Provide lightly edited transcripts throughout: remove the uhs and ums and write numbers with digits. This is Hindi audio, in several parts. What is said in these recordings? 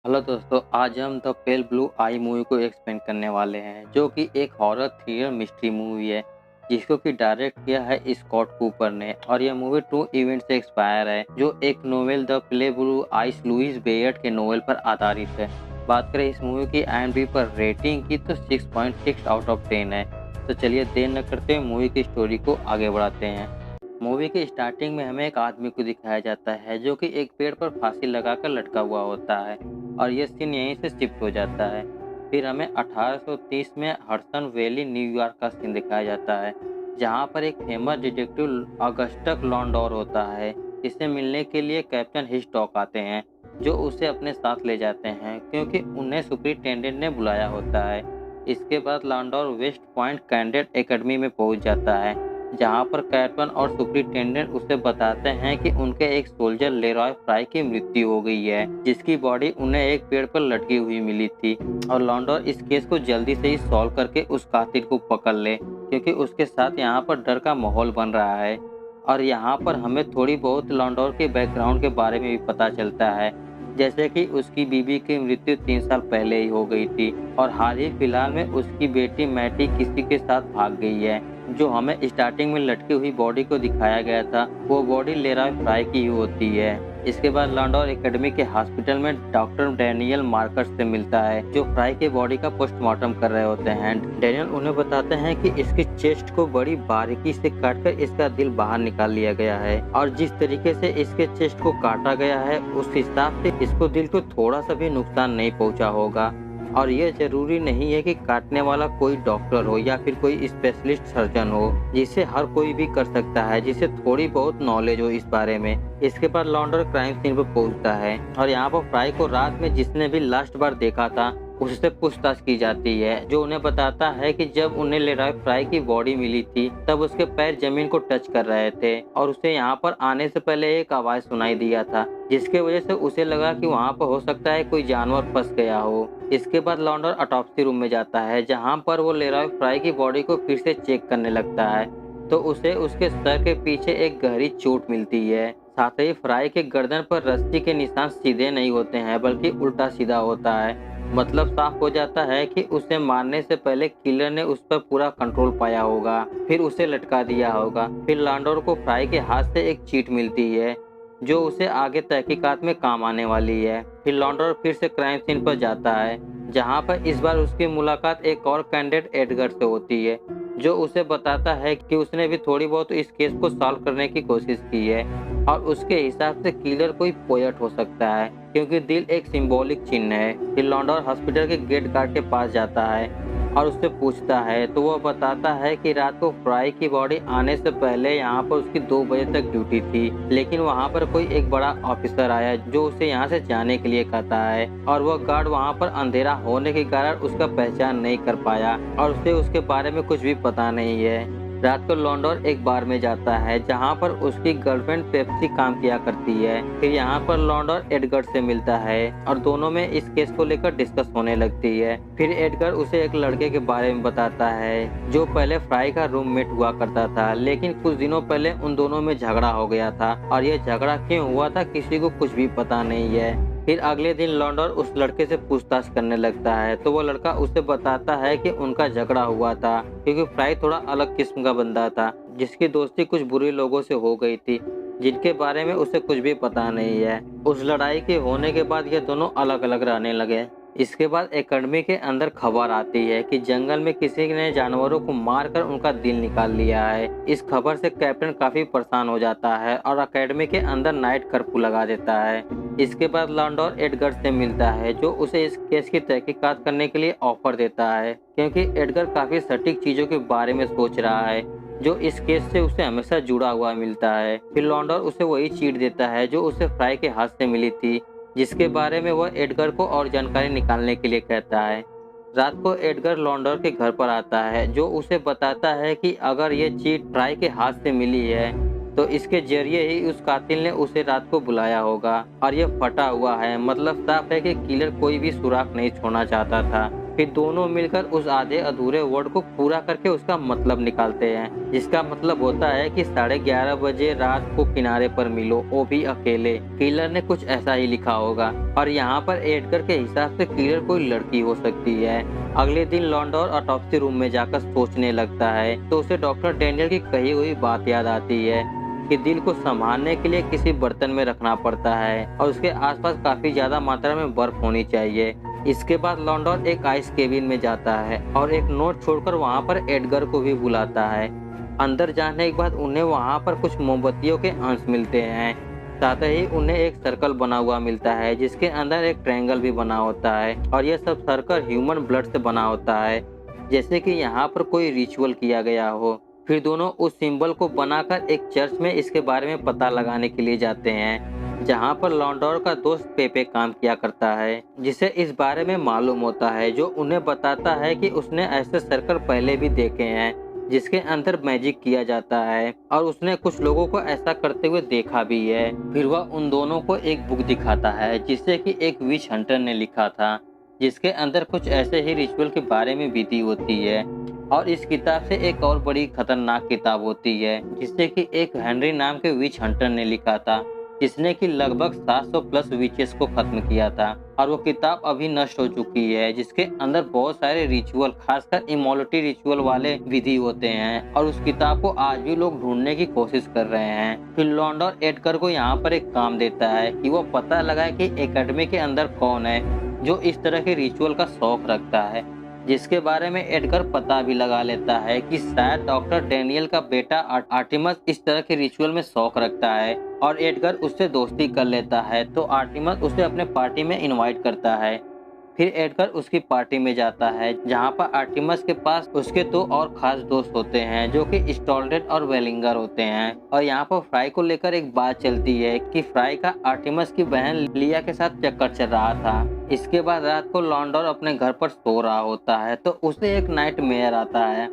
हेलो दोस्तों, आज हम the pale blue I movie को एक्सप्लेन करने वाले हैं, जो कि एक हॉरर थ्रिलर मिस्ट्री मूवी है, जिसको कि डायरेक्ट किया है स्कॉट कूपर ने। और यह मूवी ट्रू इवेंट से एक्सपायर है, जो एक novel the pale blue eye Louis Bayard के नोवेल पर आधारित है। बात करें इस मूवी की IMDb पर रेटिंग की तो 6.6 आउट ऑफ 10 है। तो चलिए देर न करते हुए मूवी की स्टोरी को आगे बढ़ाते हैं। मूवी के स्टार्टिंग में हमें एक आदमी को दिखाया जाता है, जो कि एक पेड़ पर फांसी लगाकर लटका हुआ होता है, और ये सीन यहीं से शिफ्ट हो जाता है। फिर हमें 1830 में हडसन वैली न्यूयॉर्क का सीन दिखाया जाता है, जहाँ पर एक फेमस डिटेक्टिव ऑगस्टस लॉन्डोर होता है, जिससे मिलने के लिए कैप्टन हिचकॉक आते हैं, जो उसे अपने साथ ले जाते हैं क्योंकि उन्हें सुपरिटेंडेंट ने बुलाया होता है। इसके बाद लॉन्डोर वेस्ट पॉइंट कैडेट एकेडमी में पहुंच जाता है, जहां पर कैप्टन और सुपरिटेंडेंट उसे बताते हैं कि उनके एक सोल्जर लेरॉय फ्राई की मृत्यु हो गई है, जिसकी बॉडी उन्हें एक पेड़ पर लटकी हुई मिली थी। और लॉन्डोर इस केस को जल्दी से ही सॉल्व करके उस कातिल को पकड़ ले, क्योंकि उसके साथ यहाँ पर डर का माहौल बन रहा है। और यहाँ पर हमें थोड़ी बहुत लॉन्डोर के बैकग्राउंड के बारे में भी पता चलता है, जैसे कि उसकी बीवी की मृत्यु 3 साल पहले ही हो गई थी, और हाल ही फिलहाल में उसकी बेटी मैटी किसी के साथ भाग गई है। जो हमें स्टार्टिंग में लटकी हुई बॉडी को दिखाया गया था, वो बॉडी लेरॉय फ्राई की ही होती है। इसके बाद लॉन्डोर एकेडमी के हॉस्पिटल में डॉक्टर डैनियल मार्कस से मिलता है, जो फ्राई के बॉडी का पोस्टमार्टम कर रहे होते हैं। डैनियल उन्हें बताते हैं कि इसकी चेस्ट को बड़ी बारीकी से काटकर इसका दिल बाहर निकाल लिया गया है, और जिस तरीके से इसके चेस्ट को काटा गया है, उस हिसाब से इसको दिल को थोड़ा सा भी नुकसान नहीं पहुंचा होगा। और यह जरूरी नहीं है कि काटने वाला कोई डॉक्टर हो या फिर कोई स्पेशलिस्ट सर्जन हो, जिसे हर कोई भी कर सकता है, जिसे थोड़ी बहुत नॉलेज हो इस बारे में। इसके बाद लॉन्डर क्राइम सीन पर पहुंचता है, और यहाँ पर फ्राई को रात में जिसने भी लास्ट बार देखा था उससे पूछताछ की जाती है, जो उन्हें बताता है कि जब उन्हें लेरॉय फ्राई की बॉडी मिली थी, तब उसके पैर जमीन को टच कर रहे थे, और उसे यहाँ पर आने से पहले एक आवाज सुनाई दिया था, जिसके वजह से उसे लगा कि वहाँ पर हो सकता है कोई जानवर फंस गया हो। इसके बाद लॉन्डर ऑटोप्सी रूम में जाता है, जहाँ पर वो लेरॉय फ्राई की बॉडी को फिर से चेक करने लगता है, तो उसे उसके सर के पीछे एक गहरी चोट मिलती है। साथ ही फ्राई के गर्दन पर रस्सी के निशान सीधे नहीं होते हैं, बल्कि उल्टा सीधा होता है। मतलब साफ हो जाता है कि उसे मारने से पहले किलर ने उस पर पूरा कंट्रोल पाया होगा, फिर उसे लटका दिया होगा। फिर लॉन्डोर को फ्राई के हाथ से एक चीट मिलती है, जो उसे आगे तहकीकात में काम आने वाली है। फिर लॉन्डोर फिर से क्राइम सीन पर जाता है, जहां पर इस बार उसकी मुलाकात एक और कैंडिडेट एडगर से होती है, जो उसे बताता है कि उसने भी थोड़ी बहुत इस केस को सॉल्व करने की कोशिश की है, और उसके हिसाब से किलर कोई पोएट हो सकता है, क्योंकि दिल एक सिंबॉलिक चिन्ह है। फिर लॉन्डोर हॉस्पिटल के गेट गार्ड के पास जाता है और उससे पूछता है, तो वह बताता है कि रात को फ्राई की बॉडी आने से पहले यहाँ पर उसकी 2 बजे तक ड्यूटी थी, लेकिन वहाँ पर कोई एक बड़ा ऑफिसर आया, जो उसे यहाँ से जाने के लिए कहता है, और वह गार्ड वहाँ पर अंधेरा होने के कारण उसका पहचान नहीं कर पाया, और उसे उसके बारे में कुछ भी पता नहीं है। रात को लॉन्डोर एक बार में जाता है, जहाँ पर उसकी गर्लफ्रेंड पेप्सी काम किया करती है। फिर यहाँ पर लॉन्डोर एडगर से मिलता है, और दोनों में इस केस को लेकर डिस्कस होने लगती है। फिर एडगर उसे एक लड़के के बारे में बताता है, जो पहले फ्राई का रूममेट हुआ करता था, लेकिन कुछ दिनों पहले उन दोनों में झगड़ा हो गया था, और यह झगड़ा क्यों हुआ था किसी को कुछ भी पता नहीं है। फिर अगले दिन लॉन्डोर उस लड़के से पूछताछ करने लगता है, तो वो लड़का उसे बताता है कि उनका झगड़ा हुआ था, क्योंकि फ्राई थोड़ा अलग किस्म का बंदा था, जिसकी दोस्ती कुछ बुरे लोगों से हो गई थी, जिनके बारे में उसे कुछ भी पता नहीं है। उस लड़ाई के होने के बाद ये दोनों अलग अलग रहने लगे। इसके बाद एकेडमी के अंदर खबर आती है कि जंगल में किसी ने जानवरों को मारकर उनका दिल निकाल लिया है। इस खबर से कैप्टन काफी परेशान हो जाता है, और एकेडमी के अंदर नाइट कर्फ्यू लगा देता है। इसके बाद लॉन्डोर एडगर से मिलता है, जो उसे इस केस की तहकीकात करने के लिए ऑफर देता है, क्योंकि एडगर काफी सटीक चीजों के बारे में सोच रहा है, जो इस केस से उसे हमेशा जुड़ा हुआ मिलता है। फिर लॉन्डोर उसे वही चीट देता है, जो उसे फ्राई के हाथ से मिली थी, जिसके बारे में वह एडगर को और जानकारी निकालने के लिए कहता है। रात को एडगर लॉन्डोर के घर पर आता है, जो उसे बताता है कि अगर ये चीट फ्राई के हाथ से मिली है, तो इसके जरिए ही उस कातिल ने उसे रात को बुलाया होगा, और यह फटा हुआ है। मतलब साफ है कि किलर कोई भी सुराग नहीं छोड़ना चाहता था। फिर दोनों मिलकर उस आधे अधूरे वर्ड को पूरा करके उसका मतलब निकालते हैं, जिसका मतलब होता है कि 11:30 बजे रात को किनारे पर मिलो, वो भी अकेले। किलर ने कुछ ऐसा ही लिखा होगा और यहाँ पर एडगर के हिसाब से किलर कोई लड़की हो सकती है। अगले दिन लॉन्डोर ऑटोप्सी रूम में जाकर सोचने लगता है तो उसे डॉक्टर डेनियल की कही हुई बात याद आती है कि दिल को संभालने के लिए किसी बर्तन में रखना पड़ता है और उसके आसपास काफी ज्यादा मात्रा में बर्फ होनी चाहिए। इसके बाद लॉन्डोर एक आइस केबिन में जाता है और एक नोट छोड़कर वहां पर एडगर को भी बुलाता है। अंदर जाने के बाद उन्हें वहां पर कुछ मोमबत्तियों के अंश मिलते हैं, साथ ही उन्हें एक सर्कल बना हुआ मिलता है जिसके अंदर एक ट्रायंगल भी बना होता है और यह सब सर्कल ह्यूमन ब्लड से बना होता है, जैसे कि यहाँ पर कोई रिचुअल किया गया हो। फिर दोनों उस सिंबल को बनाकर एक चर्च में इसके बारे में पता लगाने के लिए जाते हैं, जहाँ पर लॉन्डोर का दोस्त पेपे काम किया करता है, जिसे इस बारे में मालूम होता है, जो उन्हें बताता है कि उसने ऐसे सर्कल पहले भी देखे हैं जिसके अंदर मैजिक किया जाता है और उसने कुछ लोगों को ऐसा करते हुए देखा भी है। फिर वह उन दोनों को एक बुक दिखाता है जिसे कि एक विच हंटर ने लिखा था, जिसके अंदर कुछ ऐसे ही रिचुअल के बारे में विधि होती है। और इस किताब से एक और बड़ी खतरनाक किताब होती है जिसे कि एक हेनरी नाम के विच हंटर ने लिखा था, जिसने कि लगभग 700 प्लस विचेस को खत्म किया था और वो किताब अभी नष्ट हो चुकी है, जिसके अंदर बहुत सारे रिचुअल, खासकर इमोलिटी रिचुअल वाले विधि होते हैं और उस किताब को आज भी लोग ढूंढने की कोशिश कर रहे हैं। फिर लॉन्डोर एडगर को यहाँ पर एक काम देता है कि वो पता लगाए कि एकेडमी के अंदर कौन है जो इस तरह के रिचुअल का शौक रखता है, जिसके बारे में एडगर पता भी लगा लेता है कि शायद डॉक्टर डेनियल का बेटा आर्टिमस इस तरह के रिचुअल में शौक रखता है और एडगर उससे दोस्ती कर लेता है। तो आर्टिमस उसे अपने पार्टी में इनवाइट करता है। फिर एडगर उसकी पार्टी में जाता है जहां पर आर्टिमस के पास उसके दो और खास दोस्त होते हैं जो कि स्टॉल्डेट और वेलिंगर होते हैं। और यहाँ पर फ्राई को लेकर एक बात चलती है कि फ्राई का आर्टिमस की बहन लिया के साथ चक्कर चल रहा था। इसके बाद रात को लॉन्डोर अपने घर पर सो रहा होता है तो उसे एक नाइटमेयर आता है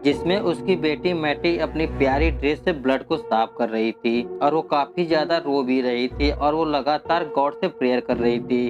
जिसमें उसकी बेटी मैटी अपनी प्यारी ड्रेस से ब्लड को साफ कर रही थी और वो काफी ज्यादा रो भी रही थी और वो लगातार गॉड से प्रेयर कर रही थी।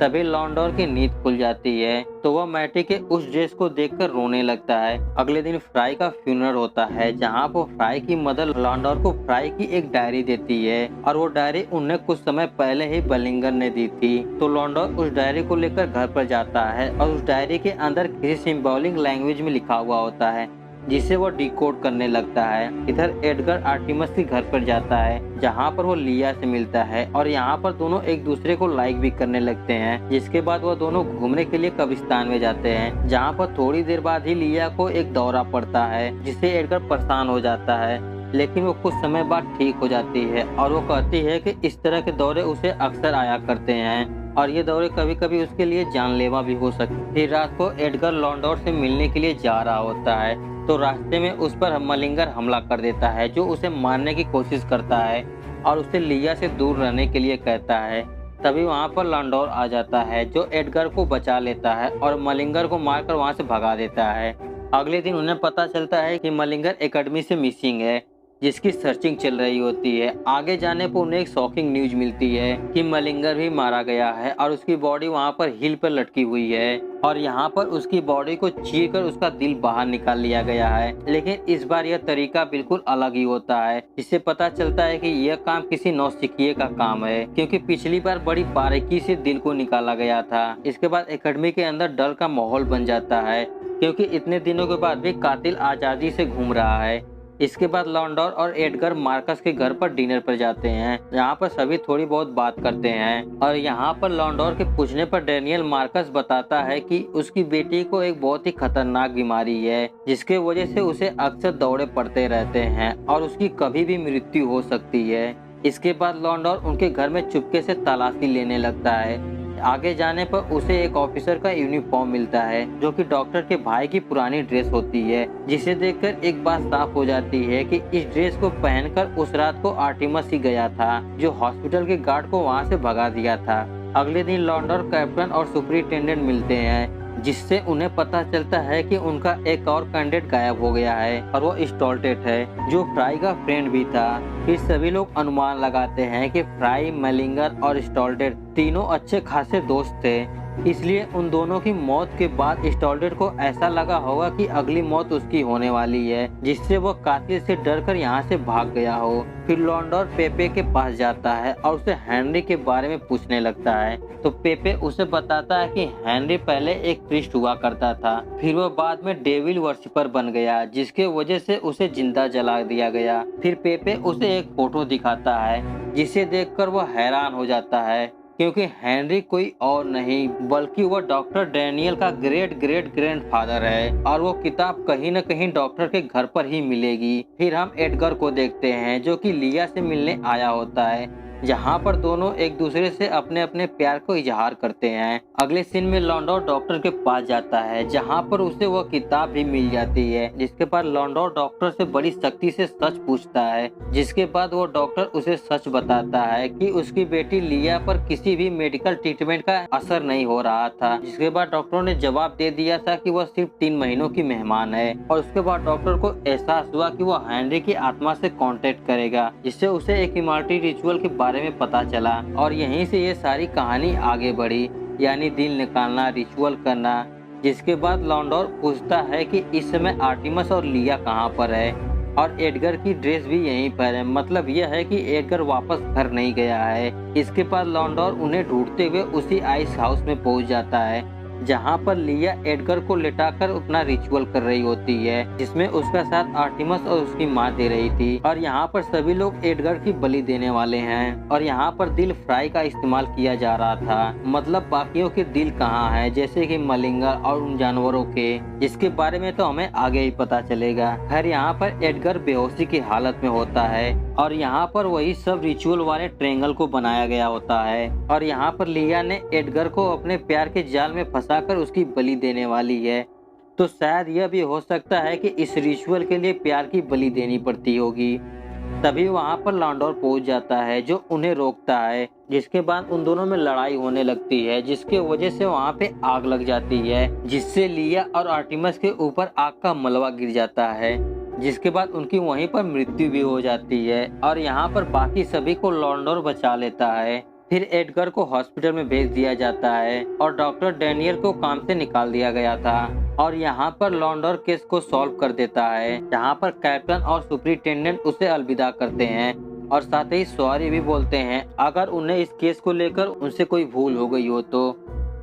तभी लॉन्डोर की नींद खुल जाती है तो वह मैटी के उस ड्रेस को देखकर रोने लगता है। अगले दिन फ्राई का फ्यूनरल होता है जहां पर फ्राई की मदर लॉन्डोर को फ्राई की एक डायरी देती है और वो डायरी उन्हें कुछ समय पहले ही बलिंगर ने दी थी। तो लॉन्डोर उस डायरी को लेकर घर पर जाता है और उस डायरी के अंदर किसी सिंबॉलिक लैंग्वेज में लिखा हुआ होता है जिसे वो डिकोड करने लगता है। इधर एडगर आर्टिमस के घर पर जाता है जहाँ पर वो लिया से मिलता है और यहाँ पर दोनों एक दूसरे को लाइक भी करने लगते हैं। जिसके बाद वो दोनों घूमने के लिए कब्रिस्तान में जाते हैं जहाँ पर थोड़ी देर बाद ही लिया को एक दौरा पड़ता है जिससे एडगर परेशान हो जाता है, लेकिन वो कुछ समय बाद ठीक हो जाती है और वो कहती है कि इस तरह के दौरे उसे अक्सर आया करते हैं और ये दौरे कभी कभी उसके लिए जानलेवा भी हो सकते। फिर रात को एडगर लॉन्डोर से मिलने के लिए जा रहा होता है तो रास्ते में उस पर मलिंगर हमला कर देता है जो उसे मारने की कोशिश करता है और उसे लिया से दूर रहने के लिए कहता है। तभी वहां पर लॉन्डोर आ जाता है जो एडगर को बचा लेता है और मलिंगर को मारकर वहां से भगा देता है। अगले दिन उन्हें पता चलता है कि मलिंगर एकेडमी से मिसिंग है जिसकी सर्चिंग चल रही होती है। आगे जाने पर उन्हें एक शॉकिंग न्यूज मिलती है कि मलिंगर भी मारा गया है और उसकी बॉडी वहां पर हिल पर लटकी हुई है और यहाँ पर उसकी बॉडी को चीरकर उसका दिल बाहर निकाल लिया गया है। लेकिन इस बार यह तरीका बिल्कुल अलग ही होता है, जिससे पता चलता है कि यह काम किसी नौसिखिए का काम है क्योंकि पिछली बार बड़ी बारीकी से दिल को निकाला गया था। इसके बाद एकेडमी के अंदर डर का माहौल बन जाता है क्योंकि इतने दिनों के बाद भी कातिल आजादी से घूम रहा है। इसके बाद लॉन्डोर और एडगर मार्कस के घर पर डिनर पर जाते हैं यहाँ पर सभी थोड़ी बहुत बात करते हैं और यहाँ पर लॉन्डोर के पूछने पर डेनियल मार्कस बताता है कि उसकी बेटी को एक बहुत ही खतरनाक बीमारी है जिसके वजह से उसे अक्सर दौरे पड़ते रहते हैं और उसकी कभी भी मृत्यु हो सकती है। इसके बाद लॉन्डोर उनके घर में चुपके से तलाशी लेने लगता है। आगे जाने पर उसे एक ऑफिसर का यूनिफॉर्म मिलता है जो कि डॉक्टर के भाई की पुरानी ड्रेस होती है, जिसे देखकर एक बात साफ हो जाती है कि इस ड्रेस को पहनकर उस रात को आर्टिमस ही गया था जो हॉस्पिटल के गार्ड को वहां से भगा दिया था। अगले दिन लॉन्डोर कैप्टन और सुपरिटेंडेंट मिलते हैं जिससे उन्हें पता चलता है कि उनका एक और कैंडिडेट गायब हो गया है और वो स्टॉल्टेट है जो फ्राई का फ्रेंड भी था। फिर सभी लोग अनुमान लगाते हैं कि फ्राई, मलिंगर और स्टॉल्टेट तीनों अच्छे खासे दोस्त थे इसलिए उन दोनों की मौत के बाद स्टॉल्टेट को ऐसा लगा होगा कि अगली मौत उसकी होने वाली है, जिससे वो कातिल से डरकर यहाँ से भाग गया हो। फिर लॉन्डोर पेपे के पास जाता है और उसे हेनरी के बारे में पूछने लगता है। तो पेपे उसे बताता है कि हेनरी पहले एक प्रीस्ट हुआ करता था, फिर वो बाद में डेविल वर्शिपर बन गया, जिसके वजह से उसे जिंदा जला दिया गया। फिर पेपे उसे एक फोटो दिखाता है, जिसे देखकर वो हैरान हो जाता है, क्योंकि हेनरी कोई और नहीं बल्कि वह डॉक्टर डैनियल का ग्रेट ग्रेट ग्रैंडफादर है, और वो किताब कहीं न कहीं डॉक्टर के घर पर ही मिलेगी। फिर हम एडगर को देखते हैं, जो कि लिया से मिलने आया होता है, जहाँ पर दोनों एक दूसरे से अपने अपने प्यार को इजहार करते हैं। अगले सीन में लॉन्डोर डॉक्टर के पास जाता है, जहाँ पर उसे वह किताब भी मिल जाती है, जिसके बाद लॉन्डोर डॉक्टर से बड़ी सख्ती से सच पूछता है, जिसके बाद वो डॉक्टर उसे सच बताता है कि उसकी बेटी लिया पर किसी भी मेडिकल ट्रीटमेंट का असर नहीं हो रहा था। जिसके बाद डॉक्टरों ने जवाब दे दिया था कि वह सिर्फ 3 महीनों की मेहमान है, और उसके बाद डॉक्टर को एहसास हुआ कि वह हेनरी की आत्मा से कांटेक्ट करेगा, जिससे उसे एक इमॉर्टल रिचुअल के बारे में पता चला। और यहीं से ये सारी कहानी आगे बढ़ी, यानी दिल निकालना, रिचुअल करना। जिसके बाद लॉन्डोर पूछता है कि इस समय आर्टिमस और लिया कहाँ पर है, और एडगर की ड्रेस भी यहीं पर है। मतलब यह है कि एडगर वापस घर नहीं गया है। इसके बाद लॉन्डोर उन्हें ढूंढते हुए उसी आइस हाउस में पहुंच जाता है, जहां पर लिया एडगर को लिटाकर अपना रिचुअल कर रही होती है, जिसमें उसका साथ आर्टिमस और उसकी माँ दे रही थी। और यहाँ पर सभी लोग एडगर की बलि देने वाले हैं, और यहाँ पर दिल फ्राई का इस्तेमाल किया जा रहा था। मतलब बाकियों के दिल कहाँ हैं, जैसे कि मलिंगर और उन जानवरों के, जिसके बारे में तो हमें आगे ही पता चलेगा। खैर यहाँ पर एडगर बेहोशी की हालत में होता है, और यहाँ पर वही सब रिचुअल वाले ट्रेंगल को बनाया गया होता है, और यहाँ पर लिया ने एडगर को अपने प्यार के जाल में फंसाकर उसकी बलि देने वाली है। तो शायद यह भी हो सकता है कि इस रिचुअल के लिए प्यार की बलि देनी पड़ती होगी। तभी वहाँ पर लॉन्डोर पहुंच जाता है, जो उन्हें रोकता है। जिसके बाद उन दोनों में लड़ाई होने लगती है, जिसके वजह से वहाँ पे आग लग जाती है, जिससे लिया और आर्टिमस के ऊपर आग का मलबा गिर जाता है। जिसके बाद उनकी वहीं पर मृत्यु भी हो जाती है, और यहाँ पर बाकी सभी को लॉन्डोर बचा लेता है। फिर एडगर को हॉस्पिटल में भेज दिया जाता है, और डॉक्टर डैनियल को काम से निकाल दिया गया था। और यहाँ पर लॉन्डोर केस को सॉल्व कर देता है, जहाँ पर कैप्टन और सुपरिटेंडेंट उसे अलविदा करते हैं, और साथ ही सॉरी भी बोलते हैं अगर उन्हें इस केस को लेकर उनसे कोई भूल हो गई हो तो।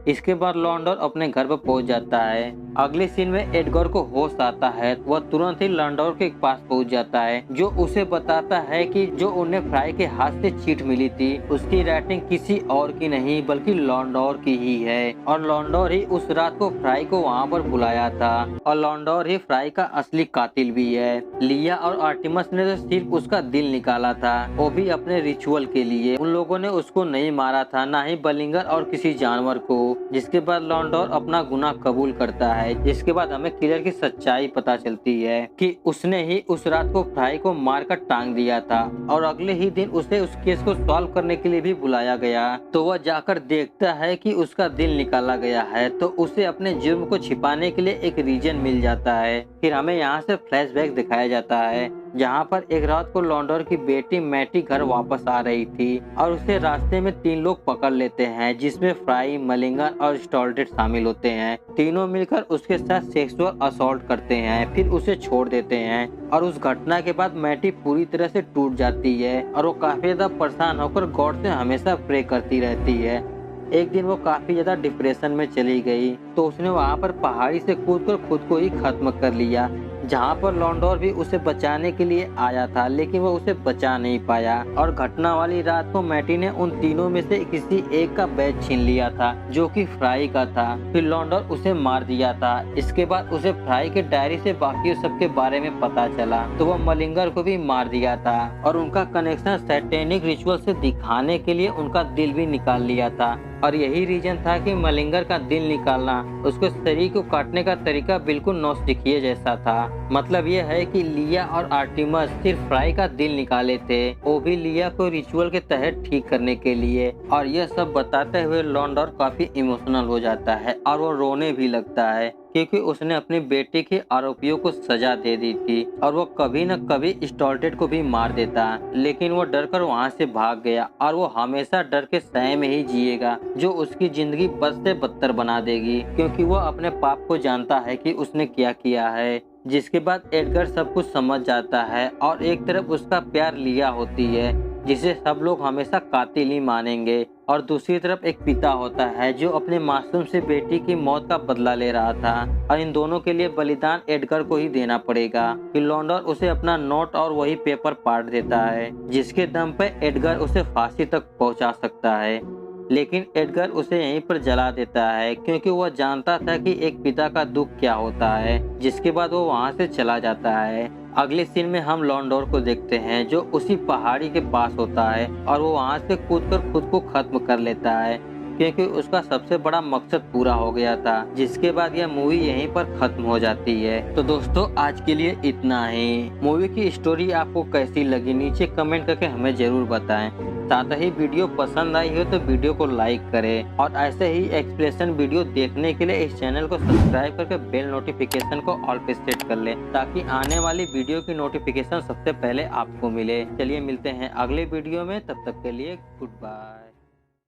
इसके बाद लॉन्डोर अपने घर पर पहुंच जाता है। अगले सीन में एडगर को होश आता है, वह तुरंत ही लॉन्डोर के पास पहुंच जाता है, जो उसे बताता है कि जो उन्हें फ्राई के हाथ से चीट मिली थी, उसकी राइटिंग किसी और की नहीं बल्कि लॉन्डोर की ही है, और लॉन्डोर ही उस रात को फ्राई को वहां पर बुलाया था, और लॉन्डोर ही फ्राई का असली कातिल भी है। लिया और आर्टिमस ने तो सिर्फ उसका दिल निकाला था, वो भी अपने रिचुअल के लिए। उन लोगों ने उसको नहीं मारा था, ना ही बलिंगर और किसी जानवर को। जिसके बाद लॉन्डोर अपना गुनाह कबूल करता है, जिसके बाद हमें किलर की सच्चाई पता चलती है कि उसने ही उस रात को फ्राई को मारकर टांग दिया था, और अगले ही दिन उसे उस केस को सॉल्व करने के लिए भी बुलाया गया। तो वह जाकर देखता है कि उसका दिल निकाला गया है, तो उसे अपने जुर्म को छिपाने के लिए एक रीजन मिल जाता है। फिर हमें यहाँ से फ्लैशबैक दिखाया जाता है, जहाँ पर एक रात को लॉन्डोर की बेटी मैटी घर वापस आ रही थी, और उसे रास्ते में 3 लोग पकड़ लेते हैं, जिसमें फ्राई, मलिंगर और स्टॉल्टेट शामिल होते हैं। तीनों मिलकर उसके साथ सेक्सुअल असॉल्ट करते हैं, फिर उसे छोड़ देते हैं। और उस घटना के बाद मैटी पूरी तरह से टूट जाती है, और वो काफी ज्यादा परेशान होकर गॉड से हमेशा प्रे करती रहती है। एक दिन वो काफी ज्यादा डिप्रेशन में चली गई, तो उसने वहाँ पर पहाड़ी से कूदकर खुद को ही खत्म कर लिया, जहाँ पर लॉन्डोर भी उसे बचाने के लिए आया था, लेकिन वो उसे बचा नहीं पाया। और घटना वाली रात को मैटी ने उन तीनों में से किसी एक का बैज छीन लिया था, जो कि फ्राई का था। फिर लॉन्डोर उसे मार दिया था। इसके बाद उसे फ्राई के डायरी से बाकी सबके बारे में पता चला, तो वो मलिंगर को भी मार दिया था, और उनका कनेक्शन सैटेनिक रिचुअल से दिखाने के लिए उनका दिल भी निकाल लिया था। और यही रीजन था कि मलिंगर का दिल निकालना उसके शरीर को काटने का तरीका बिल्कुल नौसिखिए जैसा था। मतलब यह है कि लिया और आर्टिमस सिर्फ फ्राई का दिल निकाले थे, वो भी लिया को रिचुअल के तहत ठीक करने के लिए। और यह सब बताते हुए लॉन्डोर काफी इमोशनल हो जाता है, और वो रोने भी लगता है। क्योंकि उसने अपनी बेटी के आरोपियों को सजा दे दी थी और वो कभी न कभी स्टॉल्टेट को भी मार देता, लेकिन वो डर कर वहाँ से भाग गया और वो हमेशा डर के साए में ही जिएगा, जो उसकी जिंदगी बद से बदतर बना देगी, क्योंकि वो अपने पाप को जानता है कि उसने क्या किया है। जिसके बाद एडगर सब कुछ समझ जाता है और एक तरफ उसका प्यार लिया होती है, जिसे सब लोग हमेशा कातिल ही मानेंगे, और दूसरी तरफ एक पिता होता है जो अपने मासूम से बेटी की मौत का बदला ले रहा था, और इन दोनों के लिए बलिदान एडगर को ही देना पड़ेगा। फिर लॉन्डर उसे अपना नोट और वही पेपर पाठ देता है, जिसके दम पे एडगर उसे फांसी तक पहुंचा सकता है, लेकिन एडगर उसे यहीं पर जला देता है, क्योंकि वह जानता था कि एक पिता का दुख क्या होता है। जिसके बाद वो वहां से चला जाता है। अगले सीन में हम लॉन्डोर को देखते हैं, जो उसी पहाड़ी के पास होता है और वो वहां से कूदकर खुद को खत्म कर लेता है, क्योंकि उसका सबसे बड़ा मकसद पूरा हो गया था। जिसके बाद यह मूवी यहीं पर खत्म हो जाती है। तो दोस्तों, आज के लिए इतना ही। मूवी की स्टोरी आपको कैसी लगी नीचे कमेंट करके हमें जरूर बताएं। साथ ही वीडियो पसंद आई हो तो वीडियो को लाइक करें, और ऐसे ही एक्सप्लेनेशन वीडियो देखने के लिए इस चैनल को सब्सक्राइब करके बेल नोटिफिकेशन को ऑल पे सेट कर लें, ताकि आने वाली वीडियो की नोटिफिकेशन सबसे पहले आपको मिले। चलिए मिलते हैं अगले वीडियो में, तब तक के लिए गुड बाय।